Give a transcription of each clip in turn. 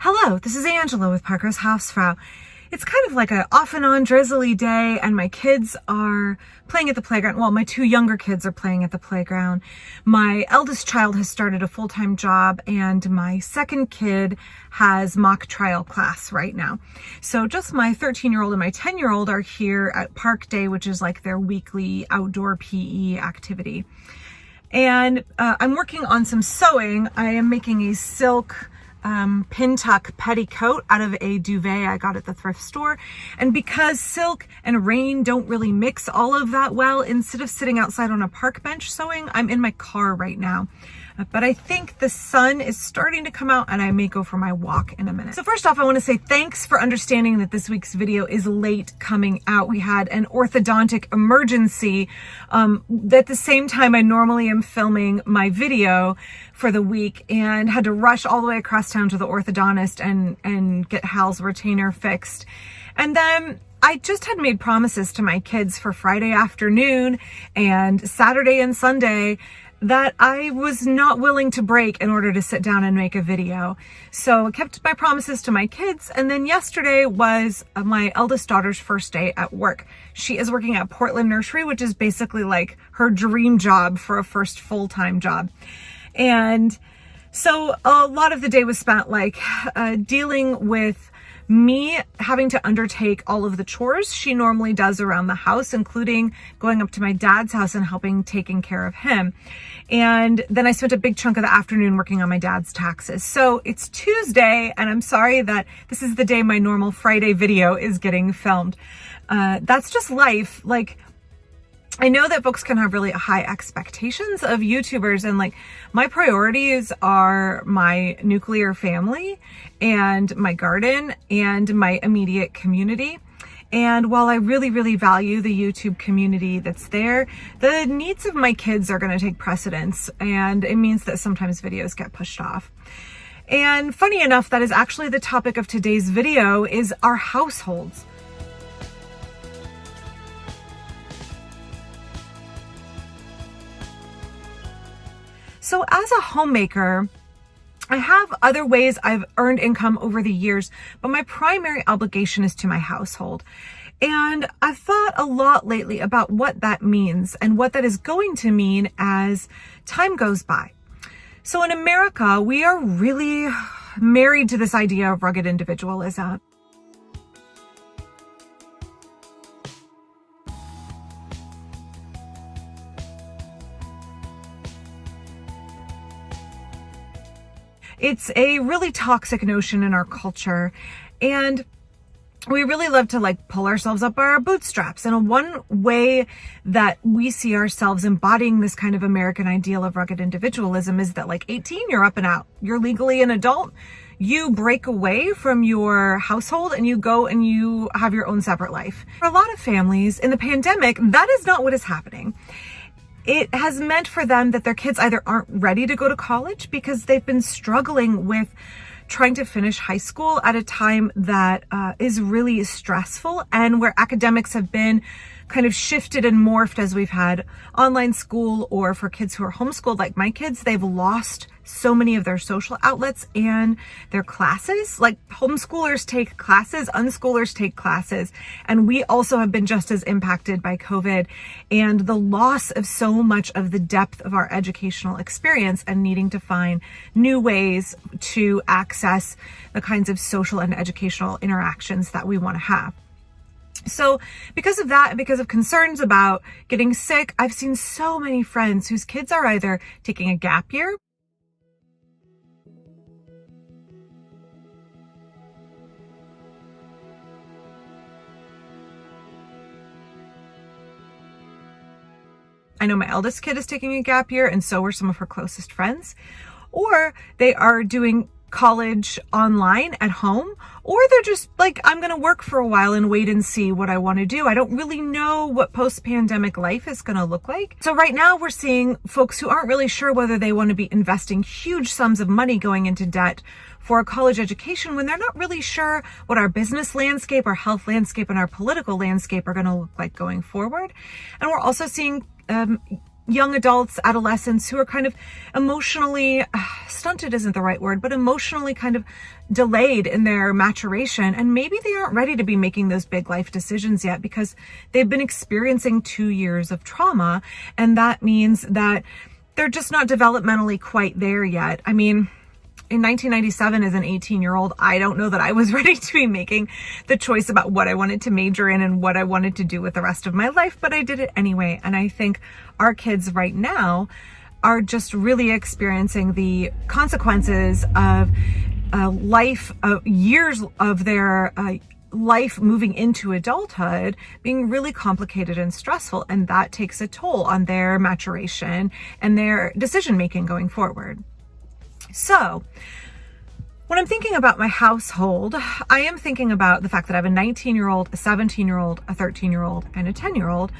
Hello, this is Angela with Parker's Hausfrau. It's kind of like an off and on drizzly day and my kids are playing at the playground. Well, my two younger kids are playing at the playground. My eldest child has started a full-time job and my second kid has mock trial class right now. So just my 13-year-old and my 10-year-old are here at Park Day, which is like their weekly outdoor PE activity. And I'm working on some sewing. I am making a silk pin tuck petticoat out of a duvet I got at the thrift store. And because silk and rain don't really mix all of that well, instead of sitting outside on a park bench sewing, I'm in my car right now. But I think the sun is starting to come out and I may go for my walk in a minute. So first off, I want to say thanks for understanding that this week's video is late coming out. We had an orthodontic emergency at the same time I normally am filming my video for the week and had to rush all the way across town to the orthodontist and get Hal's retainer fixed. And then I just had made promises to my kids for Friday afternoon and Saturday and Sunday that I was not willing to break in order to sit down and make a video. So I kept my promises to my kids. And then yesterday was my eldest daughter's first day at work. She is working at Portland Nursery, which is basically like her dream job for a first full-time job. And so a lot of the day was spent like dealing with me having to undertake all of the chores she normally does around the house, including going up to my dad's house and helping taking care of him. And then I spent a big chunk of the afternoon working on my dad's taxes. So it's Tuesday and I'm sorry that this is the day my normal Friday video is getting filmed. That's just life. Like, I know that folks can have really high expectations of YouTubers and like my priorities are my nuclear family and my garden and my immediate community. And while I really, really value the YouTube community that's there, the needs of my kids are going to take precedence and it means that sometimes videos get pushed off. And funny enough, that is actually the topic of today's video is our households. So as a homemaker, I have other ways I've earned income over the years, but my primary obligation is to my household. And I've thought a lot lately about what that means and what that is going to mean as time goes by. So in America, we are really married to this idea of rugged individualism. It's a really toxic notion in our culture. And we really love to like pull ourselves up by our bootstraps. And one way that we see ourselves embodying this kind of American ideal of rugged individualism is that like 18, you're up and out. You're legally an adult. You break away from your household and you go and you have your own separate life. For a lot of families in the pandemic, that is not what is happening. It has meant for them that their kids either aren't ready to go to college because they've been struggling with trying to finish high school at a time that is really stressful and where academics have been kind of shifted and morphed as we've had online school, or for kids who are homeschooled like my kids, they've lost so many of their social outlets and their classes. Like homeschoolers take classes, unschoolers take classes, and we also have been just as impacted by COVID and the loss of so much of the depth of our educational experience and needing to find new ways to access the kinds of social and educational interactions that we want to have. So because of that, and because of concerns about getting sick, I've seen so many friends whose kids are either taking a gap year, I know my eldest kid is taking a gap year and so are some of her closest friends, or they are doing college online at home, or they're just like, I'm going to work for a while and wait and see what I want to do. I don't really know what post-pandemic life is going to look like. So right now we're seeing folks who aren't really sure whether they want to be investing huge sums of money going into debt for a college education when they're not really sure what our business landscape, our health landscape, and our political landscape are going to look like going forward. And we're also seeing young adults, adolescents who are kind of emotionally, stunted isn't the right word, but emotionally kind of delayed in their maturation. And maybe they aren't ready to be making those big life decisions yet because they've been experiencing 2 years of trauma. And that means that they're just not developmentally quite there yet. I mean, in 1997, as an 18-year-old, I don't know that I was ready to be making the choice about what I wanted to major in and what I wanted to do with the rest of my life, but I did it anyway. And I think our kids right now are just really experiencing the consequences of life, years of their life moving into adulthood being really complicated and stressful. And that takes a toll on their maturation and their decision making going forward. So when I'm thinking about my household, I am thinking about the fact that I have a 19-year-old, a 17-year-old, a 13-year-old, and a 10-year-old,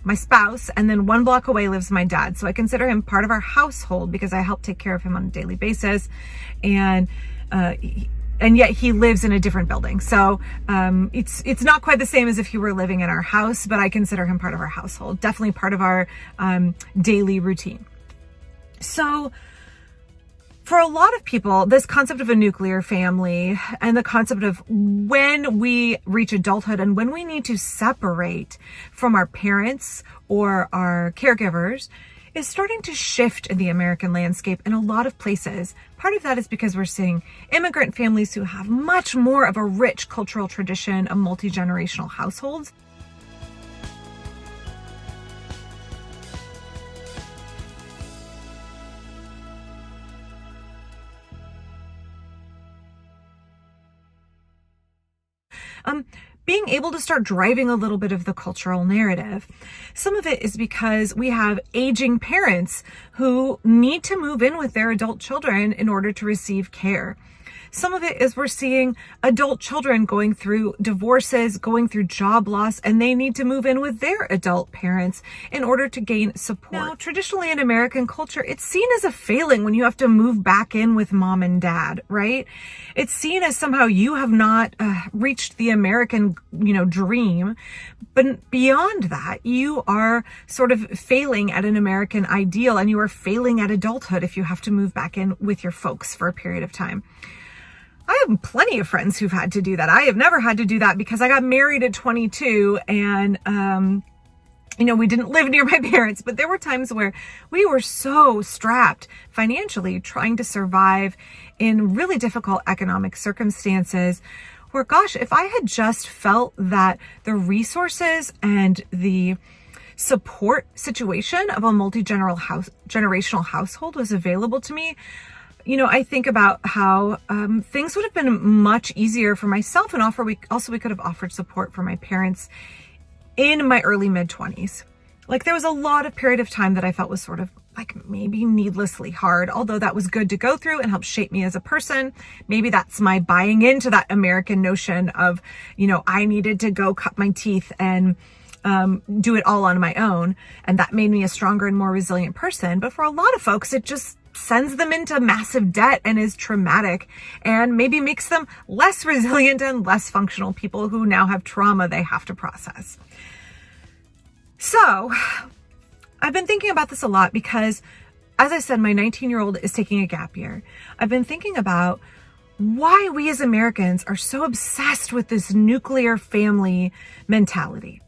my spouse, and then 1 block away lives my dad. So I consider him part of our household because I help take care of him on a daily basis. And yet he lives in a different building. So it's not quite the same as if he were living in our house, but I consider him part of our household, definitely part of our daily routine. So for a lot of people, this concept of a nuclear family and the concept of when we reach adulthood and when we need to separate from our parents or our caregivers is starting to shift in the American landscape in a lot of places. Part of that is because we're seeing immigrant families who have much more of a rich cultural tradition of multi-generational households. Being able to start driving a little bit of the cultural narrative. Some of it is because we have aging parents who need to move in with their adult children in order to receive care. Some of it is we're seeing adult children going through divorces, going through job loss, and they need to move in with their adult parents in order to gain support. Now, traditionally in American culture, it's seen as a failing when you have to move back in with mom and dad, right? It's seen as somehow you have not reached the American, dream. But beyond that, you are sort of failing at an American ideal, and you are failing at adulthood if you have to move back in with your folks for a period of time. I have plenty of friends who've had to do that. I have never had to do that because I got married at 22 and, we didn't live near my parents, but there were times where we were so strapped financially trying to survive in really difficult economic circumstances where, gosh, if I had just felt that the resources and the support situation of a multi-generational household was available to me, I think about how things would have been much easier for myself, and we could have offered support for my parents in my early mid-20s. Like, there was a lot of period of time that I felt was sort of like maybe needlessly hard, although that was good to go through and help shape me as a person. Maybe that's my buying into that American notion of, I needed to go cut my teeth and do it all on my own. And that made me a stronger and more resilient person. But for a lot of folks, it just sends them into massive debt and is traumatic and maybe makes them less resilient and less functional people who now have trauma they have to process. So I've been thinking about this a lot because, as I said, my 19-year-old is taking a gap year. I've been thinking about why we as Americans are so obsessed with this nuclear family mentality,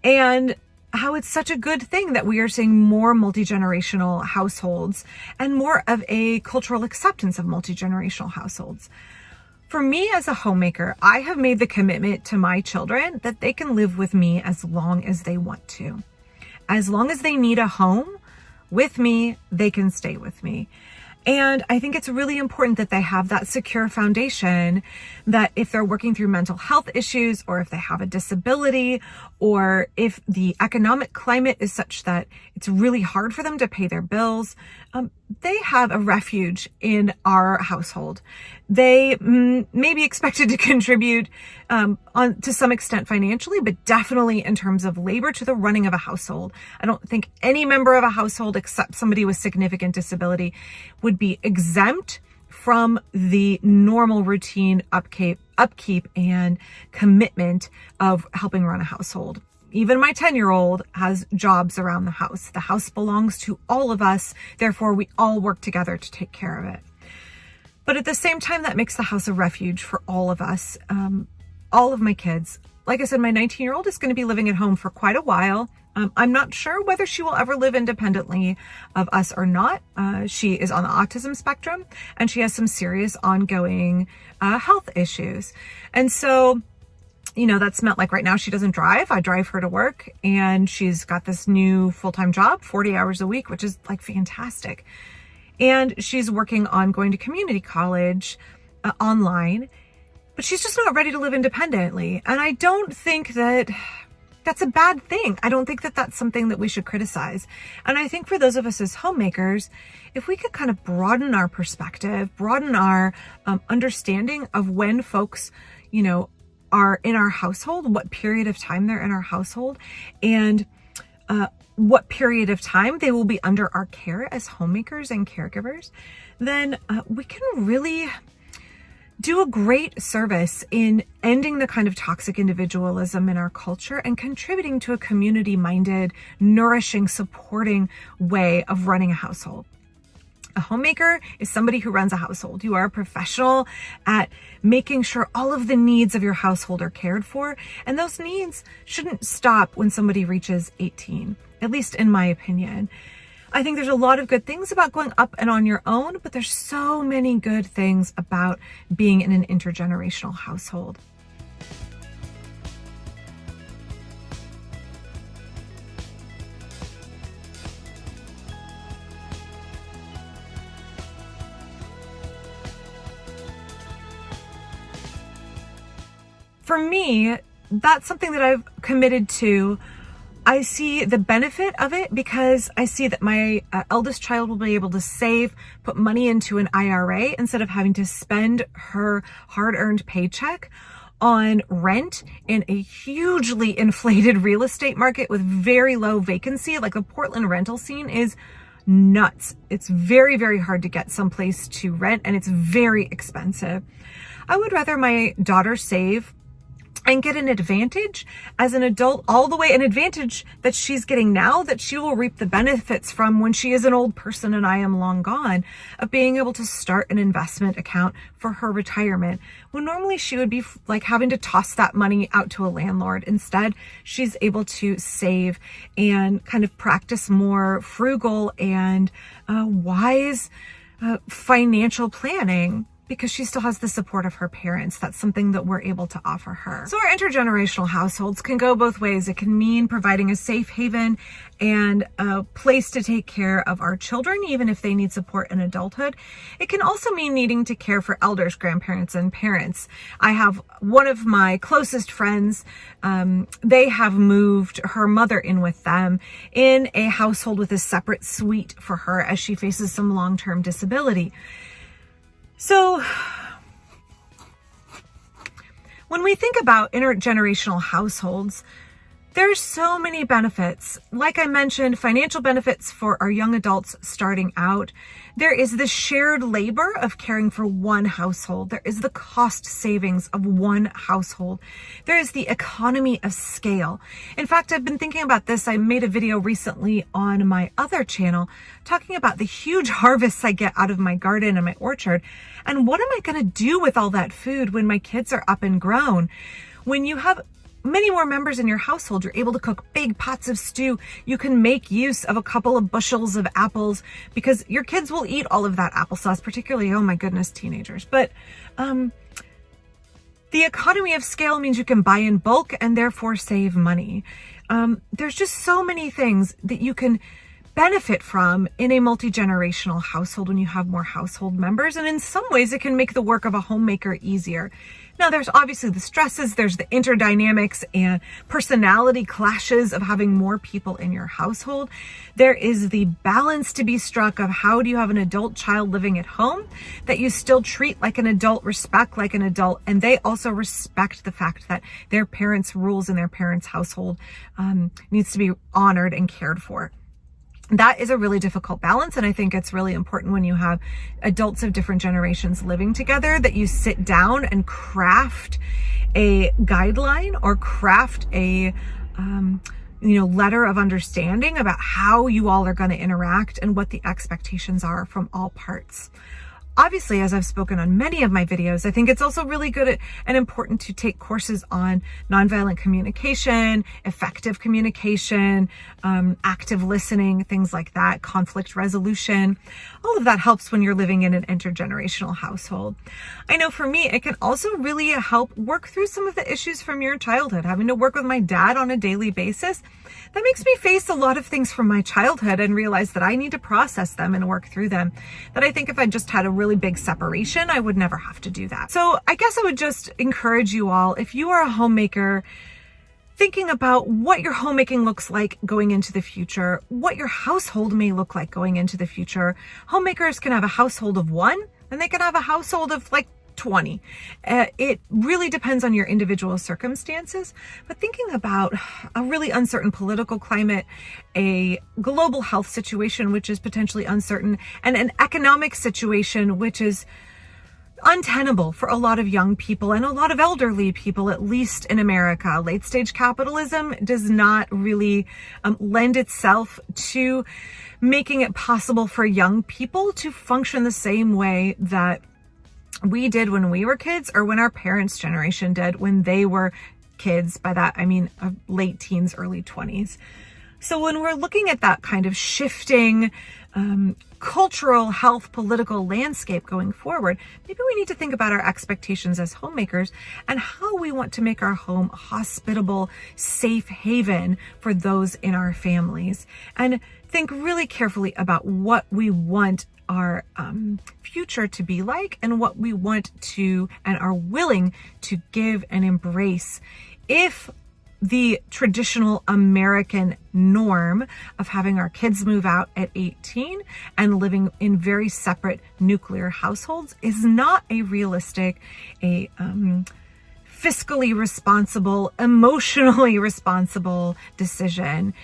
and how it's such a good thing that we are seeing more multi-generational households and more of a cultural acceptance of multi-generational households. For me as a homemaker, I have made the commitment to my children that they can live with me as long as they want to. As long as they need a home with me, they can stay with me. And I think it's really important that they have that secure foundation, that if they're working through mental health issues, or if they have a disability, or if the economic climate is such that it's really hard for them to pay their bills, they have a refuge in our household. They may be expected to contribute to some extent financially, but definitely in terms of labor to the running of a household. I don't think any member of a household, except somebody with significant disability, would be exempt from the normal routine upkeep and commitment of helping run a household. even my 10-year-old has jobs around the house. The house belongs to all of us. Therefore, we all work together to take care of it. But at the same time, that makes the house a refuge for all of us, all of my kids. Like I said, my 19-year-old is going to be living at home for quite a while. I'm not sure whether she will ever live independently of us or not. She is on the autism spectrum, and she has some serious ongoing health issues. And so, that's meant like right now she doesn't drive. I drive her to work, and she's got this new full-time job, 40 hours a week, which is like fantastic. And she's working on going to community college online, but she's just not ready to live independently. And I don't think that that's a bad thing. I don't think that that's something that we should criticize. And I think for those of us as homemakers, if we could kind of broaden our perspective, broaden our understanding of when folks, are in our household, what period of time they're in our household, and what period of time they will be under our care as homemakers and caregivers, then we can really do a great service in ending the kind of toxic individualism in our culture and contributing to a community-minded, nourishing, supporting way of running a household. A homemaker is somebody who runs a household. You are a professional at making sure all of the needs of your household are cared for, and those needs shouldn't stop when somebody reaches 18, at least in my opinion. I think there's a lot of good things about going up and on your own, but there's so many good things about being in an intergenerational household. For me, that's something that I've committed to. I see the benefit of it because I see that my eldest child will be able to save, put money into an IRA instead of having to spend her hard-earned paycheck on rent in a hugely inflated real estate market with very low vacancy. Like the Portland rental scene is nuts. It's very, very hard to get someplace to rent, and it's very expensive. I would rather my daughter save and get an advantage as an adult, all the way an advantage that she's getting now that she will reap the benefits from when she is an old person and I am long gone, of being able to start an investment account for her retirement, when normally she would be like having to toss that money out to a landlord. Instead, she's able to save and kind of practice more frugal and wise financial planning, because she still has the support of her parents. That's something that we're able to offer her. So our intergenerational households can go both ways. It can mean providing a safe haven and a place to take care of our children, even if they need support in adulthood. It can also mean needing to care for elders, grandparents, and parents. I have one of my closest friends, they have moved her mother in with them in a household with a separate suite for her as she faces some long-term disability. So when we think about intergenerational households, there's so many benefits. Like I mentioned, financial benefits for our young adults starting out. There is the shared labor of caring for one household. There is the cost savings of one household. There is the economy of scale. In fact, I've been thinking about this. I made a video recently on my other channel talking about the huge harvests I get out of my garden and my orchard. And what am I going to do with all that food when my kids are up and grown? When you have many more members in your household, you're able to cook big pots of stew. You can make use of a couple of bushels of apples because your kids will eat all of that applesauce, particularly, oh my goodness, teenagers. But the economy of scale means you can buy in bulk and therefore save money. There's just so many things that you can benefit from in a multi-generational household when you have more household members. And in some ways, it can make the work of a homemaker easier. Now, there's obviously the stresses, there's the interdynamics and personality clashes of having more people in your household. There is the balance to be struck of how do you have an adult child living at home that you still treat like an adult, respect like an adult, and they also respect the fact that their parents' rules in their parents' household needs to be honored and cared for. That is a really difficult balance, and I think it's really important when you have adults of different generations living together that you sit down and craft a guideline or craft a letter of understanding about how you all are going to interact and what the expectations are from all parts. Obviously, as I've spoken on many of my videos, I think it's also really good and important to take courses on nonviolent communication, effective communication, active listening, things like that, conflict resolution. All of that helps when you're living in an intergenerational household. I know for me, it can also really help work through some of the issues from your childhood. Having to work with my dad on a daily basis, that makes me face a lot of things from my childhood and realize that I need to process them and work through them. That I think if I just had a really big separation, I would never have to do that. So I guess I would just encourage you all, if you are a homemaker, thinking about what your homemaking looks like going into the future, what your household may look like going into the future. Homemakers can have a household of 1, and they can have a household of 20. It really depends on your individual circumstances, but thinking about a really uncertain political climate, a global health situation, which is potentially uncertain, and an economic situation, which is untenable for a lot of young people and a lot of elderly people, at least in America. Late stage capitalism does not really lend itself to making it possible for young people to function the same way that we did when we were kids, or when our parents' generation did when they were kids. By that, I mean late teens, early 20s. So when we're looking at that kind of shifting cultural, health, political landscape going forward, maybe we need to think about our expectations as homemakers and how we want to make our home a hospitable, safe haven for those in our families. And think really carefully about what we want our future to be like, and what we want to and are willing to give and embrace. If the traditional American norm of having our kids move out at 18 and living in very separate nuclear households is not a realistic, fiscally responsible, emotionally responsible decision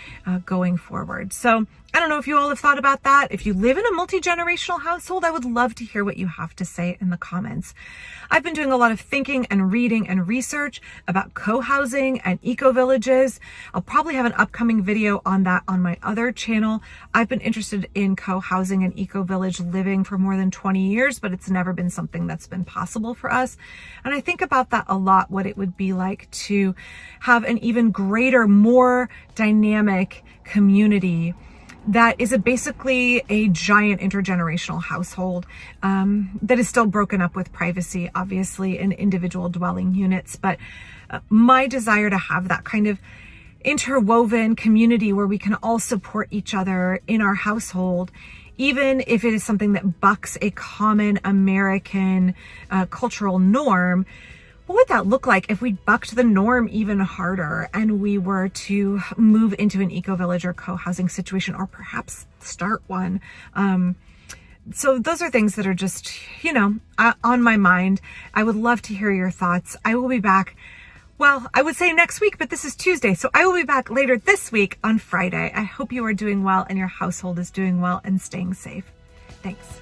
going forward. So I don't know if you all have thought about that. If you live in a multi-generational household, I would love to hear what you have to say in the comments. I've been doing a lot of thinking and reading and research about co-housing and eco-villages. I'll probably have an upcoming video on that on my other channel. I've been interested in co-housing and eco-village living for more than 20 years, but it's never been something that's been possible for us. And I think about that a lot, what it would be like to have an even greater, more dynamic community that is basically a giant intergenerational household that is still broken up with privacy, obviously, in individual dwelling units. But my desire to have that kind of interwoven community where we can all support each other in our household, even if it is something that bucks a common American cultural norm. What would that look like if we bucked the norm even harder and we were to move into an eco-village or co-housing situation, or perhaps start one? So those are things that are just, on my mind. I would love to hear your thoughts. I will be back, well, I would say next week, but this is Tuesday. So I will be back later this week on Friday. I hope you are doing well and your household is doing well and staying safe. Thanks.